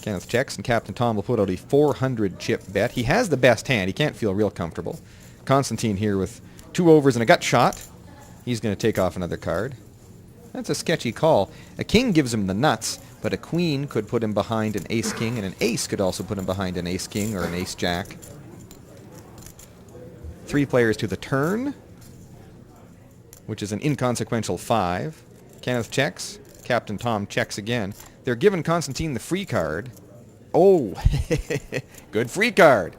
Kenneth checks, and Captain Tom will put out a 400 chip bet. He has the best hand. He can't feel real comfortable. Constantine here with 2 overs and a gut shot. He's going to take off another card. That's a sketchy call. A king gives him the nuts, but a queen could put him behind an ace-king, and an ace could also put him behind an ace-king or an ace-jack. 3 players to the turn, which is an inconsequential 5. Kenneth checks. Captain Tom checks again. They're giving Constantine the free card. Oh, good free card.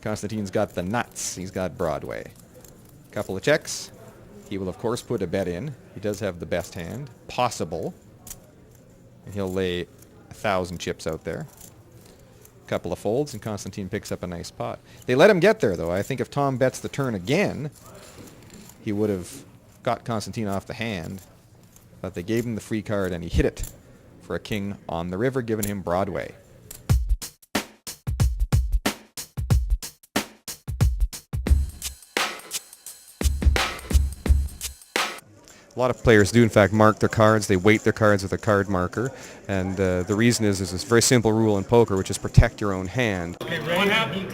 Constantine's got the nuts. He's got Broadway. Couple of checks. He will, of course, put a bet in. He does have the best hand possible. And he'll lay 1,000 chips out there. Couple of folds, and Constantine picks up a nice pot. They let him get there, though. I think if Tom bets the turn again, he would have got Constantine off the hand. But they gave him the free card, and he hit it for a king on the river, giving him Broadway. A lot of players do, in fact, mark their cards. They weight their cards with a card marker. And the reason is there's this very simple rule in poker, which is protect your own hand. Okay, what happened?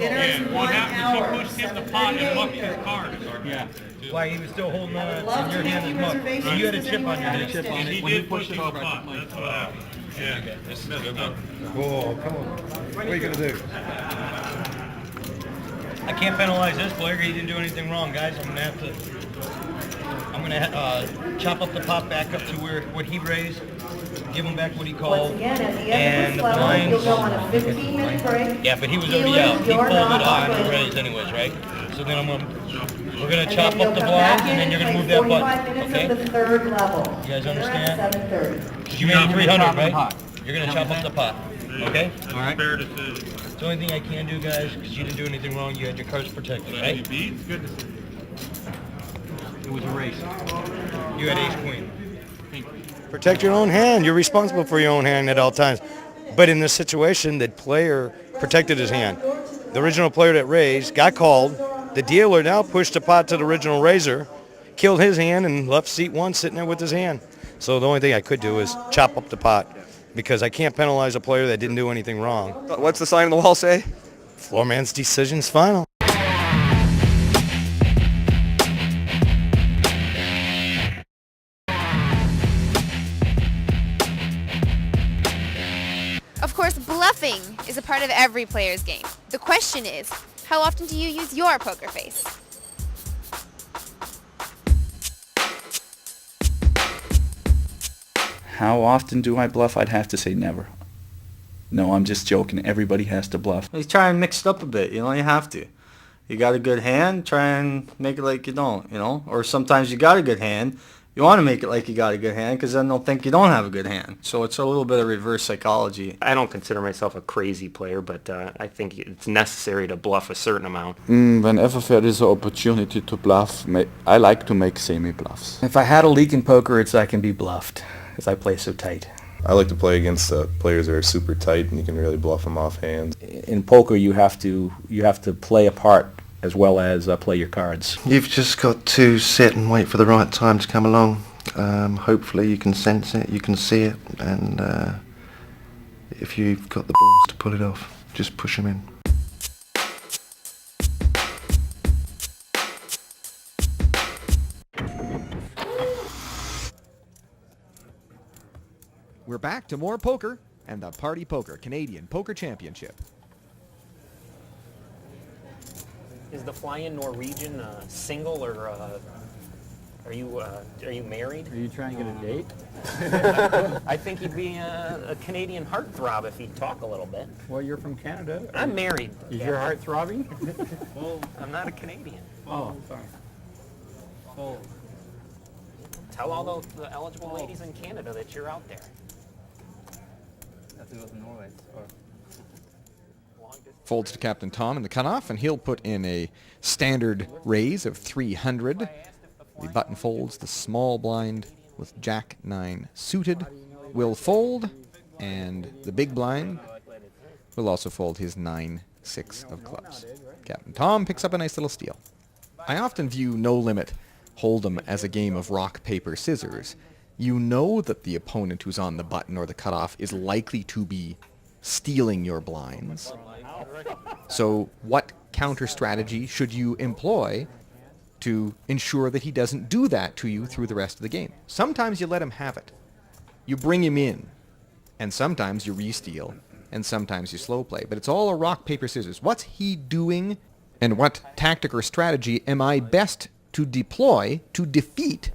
What happened if you pushed in the pot and mucked your card? Yeah. Why he was still holding on in your hand as much. Right. You had a chip on your hand. And he did push in the pot. That's what happened. Yeah. This is good. Oh, come on. What are you going to do? I can't penalize this player. He didn't do anything wrong, guys. I'm gonna chop up the pot back up to what he raised, give him back what he called, and the blinds. You'll go on a 15-minute break. Yeah, but he was already out. He folded on the raise anyways, right? So then we're gonna chop up the blinds, and then you're gonna move that button. Okay? The third level. You guys understand? 7:30. You made 300, right? You're gonna chop up the pot. Okay? All right. Fair decision. It's the only thing I can do, guys, because you didn't do anything wrong. You had your cards protected, right? You beat. Good decision. It was a race. You had ace queen. Protect your own hand. You're responsible for your own hand at all times. But in this situation, the player protected his hand. The original player that raised got called. The dealer now pushed the pot to the original raiser, killed his hand, and left seat 1 sitting there with his hand. So the only thing I could do is chop up the pot, because I can't penalize a player that didn't do anything wrong. What's the sign on the wall say? Floorman's decision's final. Of course, bluffing is a part of every player's game. The question is, how often do you use your poker face? How often do I bluff? I'd have to say never. No, I'm just joking. Everybody has to bluff. You try and mix it up a bit, you have to. You got a good hand, try and make it like you don't, Or sometimes you got a good hand, you want to make it like you got a good hand, because then they'll think you don't have a good hand. So it's a little bit of reverse psychology. I don't consider myself a crazy player, but I think it's necessary to bluff a certain amount. Whenever there is an opportunity to bluff, I like to make semi-bluffs. If I had a leak in poker, it's I can be bluffed, because I play so tight. I like to play against players that are super tight, and you can really bluff them off hands. In poker, you have to play a part as well as play your cards. You've just got to sit and wait for the right time to come along. Hopefully you can sense it, you can see it, and if you've got the balls to pull it off, just push them in. We're back to more poker and the Party Poker Canadian Poker Championship. Is the fly-in Norwegian single, or are you married? Are you trying to get a date? I think he'd be a Canadian heartthrob if he'd talk a little bit. Well, you're from Canada. I'm married. Is your heart throbbing? I'm not a Canadian. Oh, sorry. Oh. Tell all the eligible ladies in Canada that you're out there. I think it was Norway. Folds to Captain Tom in the cutoff, and he'll put in a standard raise of 300. The button folds, the small blind with Jack 9 suited will fold, and the big blind will also fold his 9-6 of clubs. Captain Tom picks up a nice little steal. I often view No Limit Hold'em as a game of rock, paper, scissors. You know that the opponent who's on the button or the cutoff is likely to be stealing your blinds. So what counter strategy should you employ to ensure that he doesn't do that to you through the rest of the game? Sometimes you let him have it. You bring him in, and sometimes you re-steal, and sometimes you slow play. But it's all a rock, paper, scissors. What's he doing, and what tactic or strategy am I best to deploy to defeat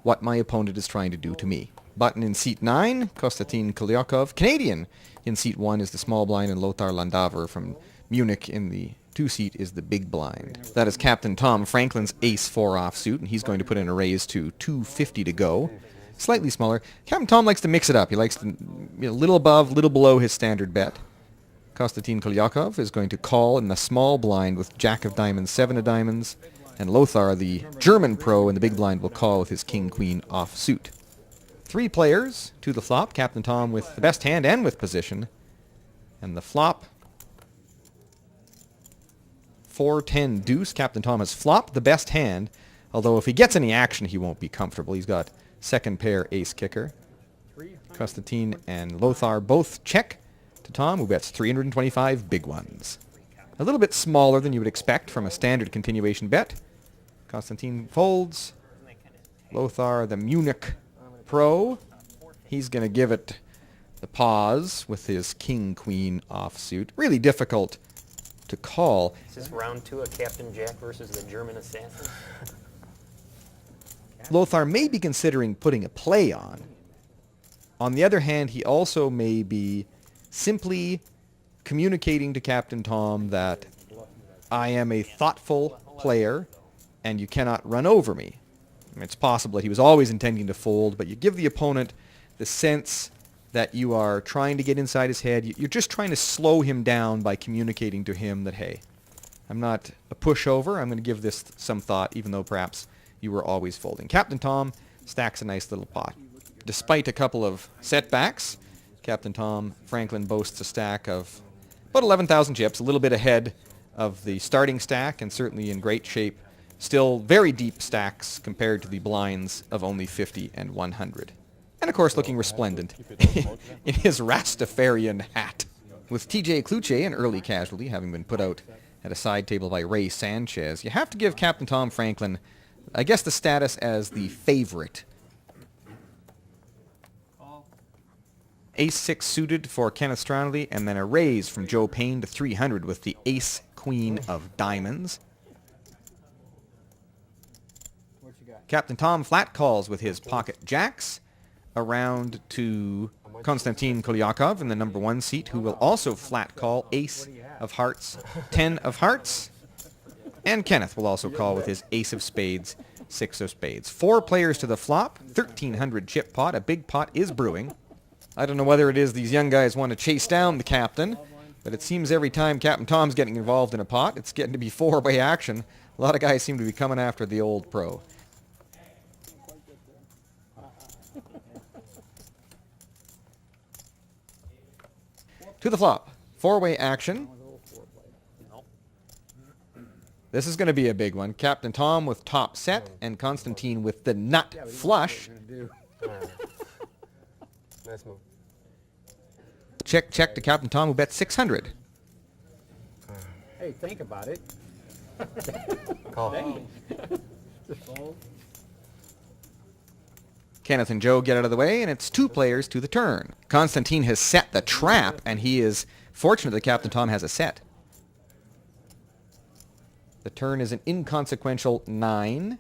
what my opponent is trying to do to me? Button in seat 9, Konstantin Kolyakov. Canadian in seat 1 is the small blind, and Lothar Landaver from Munich in the 2 seat is the big blind. That is Captain Tom Franklin's ace-4 offsuit, and he's going to put in a raise to 250 to go. Slightly smaller. Captain Tom likes to mix it up. He likes to, little above, little below his standard bet. Konstantin Kolyakov is going to call in the small blind with Jack of Diamonds, 7 of Diamonds, and Lothar, the German pro in the big blind, will call with his King-Queen offsuit. 3 players to the flop. Captain Tom with the best hand and with position. And the flop, 4-10 deuce. Captain Tom has flopped the best hand, although if he gets any action, he won't be comfortable. He's got second pair ace kicker. Konstantin and Lothar both check to Tom, who bets 325 big ones. A little bit smaller than you would expect from a standard continuation bet. Konstantin folds. Lothar, the Munich pro, he's going to give it the pause with his King-Queen offsuit. Really difficult to call. Is this round 2 of Captain Jack versus the German assassin? Lothar may be considering putting a play on. On the other hand, he also may be simply communicating to Captain Tom that I am a thoughtful player and you cannot run over me. I mean, it's possible that he was always intending to fold, but you give the opponent the sense that you are trying to get inside his head. You're just trying to slow him down by communicating to him that, hey, I'm not a pushover. I'm going to give this some thought, even though perhaps you were always folding. Captain Tom stacks a nice little pot. Despite a couple of setbacks, Captain Tom Franklin boasts a stack of about 11,000 chips, a little bit ahead of the starting stack, and certainly in great shape. Still very deep stacks compared to the blinds of only 50 and 100. And of course looking resplendent in his Rastafarian hat. With TJ Kluche, an early casualty, having been put out at a side table by Ray Sanchez, you have to give Captain Tom Franklin, I guess, the status as the favorite. Ace-6 suited for Kenneth Stranley, and then a raise from Joe Payne to 300 with the Ace-Queen of Diamonds. Captain Tom flat calls with his pocket jacks around to Konstantin Kolyakov in the number 1 seat, who will also flat call ace of hearts, 10 of hearts, and Kenneth will also call with his ace of spades, 6 of spades. 4 players to the flop, 1,300 chip pot. A big pot is brewing. I don't know whether it is these young guys want to chase down the captain, but it seems every time Captain Tom's getting involved in a pot, it's getting to be 4-way action. A lot of guys seem to be coming after the old pro. To the flop, 4-way action. This is going to be a big one. Captain Tom with top set and Konstantin with the nut flush. Nice move. Check, check to Captain Tom, who bet 600. Hey, think about it. Call. Kenneth and Joe get out of the way, and it's 2 players to the turn. Konstantin has set the trap, and he is fortunate that Captain Tom has a set. The turn is an inconsequential 9.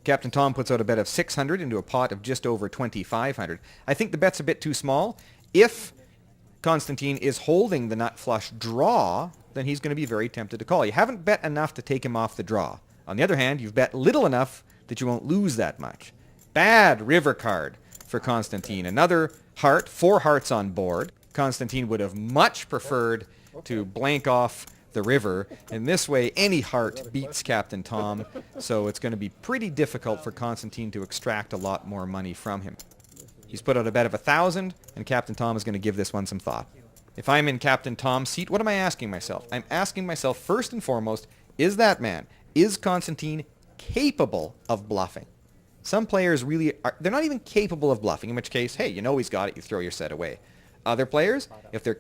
Captain Tom puts out a bet of 600 into a pot of just over 2,500. I think the bet's a bit too small. If Konstantin is holding the nut flush draw, then he's going to be very tempted to call. You haven't bet enough to take him off the draw. On the other hand, you've bet little enough that you won't lose that much. Bad river card for Konstantin. Another heart, 4 hearts on board. Konstantin would have much preferred to blank off the river. In this way, any heart beats Captain Tom, so it's going to be pretty difficult for Konstantin to extract a lot more money from him. He's put out a bet of 1,000, and Captain Tom is going to give this one some thought. If I'm in Captain Tom's seat, what am I asking myself? I'm asking myself, first and foremost, is that man, is Konstantin capable of bluffing? Some players really are, they're not even capable of bluffing, in which case, hey, you know he's got it, you throw your set away. Other players, if they're